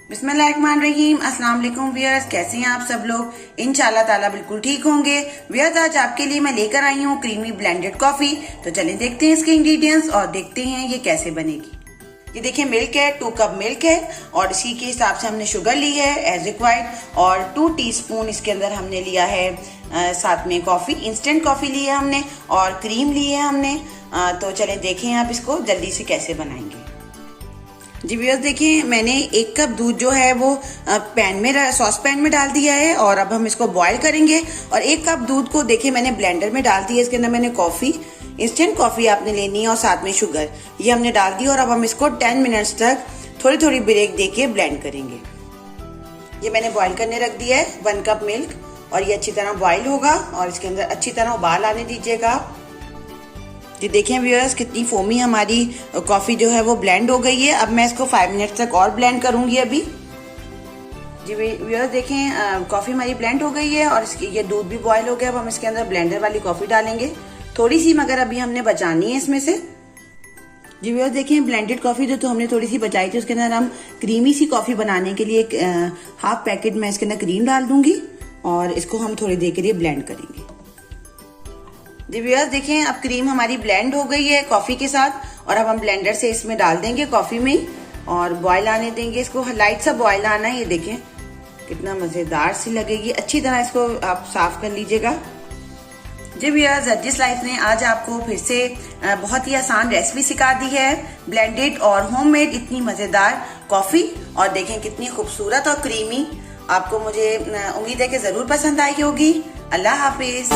बिस्मिल्लाहिर्रहमानिर्रहीम। अस्सलाम वालेकुम व्यूअर्स, कैसे हैं आप सब लोग? इंशाल्लाह ताला बिल्कुल ठीक होंगे। व्यूअर्स, आज आपके लिए मैं लेकर आई हूँ क्रीमी ब्लेंडेड कॉफी। तो चलें देखते हैं इसके इंग्रेडिएंट्स और देखते हैं ये कैसे बनेगी। ये देखिए, मिल्क है, 2 कप मिल्क है और इसी के हिसाब से हमने शुगर ली है एज रिक्वायर्ड और 2 टीस्पून इसके अंदर हमने लिया है साथ में कॉफी, इंस्टेंट कॉफी ली है हमने और क्रीम ली है हमने। तो चलें देखें आप इसको जल्दी से कैसे बनाएंगे। जी व्यूअर्स, देखिए मैंने 1 कप दूध जो है वो पैन में, सॉस पैन में डाल दिया है और अब हम इसको बॉईल करेंगे। और 1 कप दूध को देखिए मैंने ब्लेंडर में डाल दिया। इसके अंदर मैंने कॉफी, इंस्टेंट कॉफी आपने लेनी है और साथ में शुगर, ये हमने डाल दी और अब हम इसको 10 मिनट्स तक थोड़ी थोड़ी ब्रेक देके ब्लेंड करेंगे। ये मैंने बॉईल करने रख दिया है 1 कप मिल्क और ये अच्छी तरह बॉईल होगा और इसके अंदर अच्छी तरह उबाल आने दीजिएगा। जी देखें व्यूअर्स, कितनी फोमी हमारी कॉफी जो है वो ब्लेंड हो गई है। अब मैं इसको 5 मिनट तक और ब्लेंड करूंगी अभी। जी व्यूअर्स देखें, कॉफी हमारी ब्लेंड हो गई है और इसकी ये दूध भी बॉईल हो गया। अब हम इसके अंदर ब्लेंडर वाली कॉफी डालेंगे, थोड़ी सी मगर अभी हमने बचानी है इसमें से। जी व्यूअर्स देखें, ब्लेंडेड कॉफी जो तो हमने थोड़ी सी बचाई थी उसके अंदर हम क्रीमी सी कॉफी बनाने के लिए हाफ पैकेट में इसके अंदर क्रीम डाल दूंगी और इसको हम थोड़ी देर के लिए ब्लेंड करेंगे। जी व्यूअर्स देखें, अब क्रीम हमारी ब्लेंड हो गई है कॉफी के साथ और अब हम ब्लेंडर से इसमें डाल देंगे कॉफी में और बॉईल आने देंगे इसको। लाइट सा बॉईल आना है। ये देखें कितना मजेदार सी लगेगी। अच्छी तरह इसको आप साफ कर लीजिएगा। जी व्यूअर्स, जर्जिस लाइफ ने आज आपको फिर से बहुत ही आसान रेसिपी सिखा दी है, ब्लेंडेड और होममेड इतनी मजेदार कॉफी। और देखें कितनी खूबसूरत और क्रीमी। आपको मुझे उम्मीद है कि जरूर पसंद आई होगी। अल्लाह हाफिज।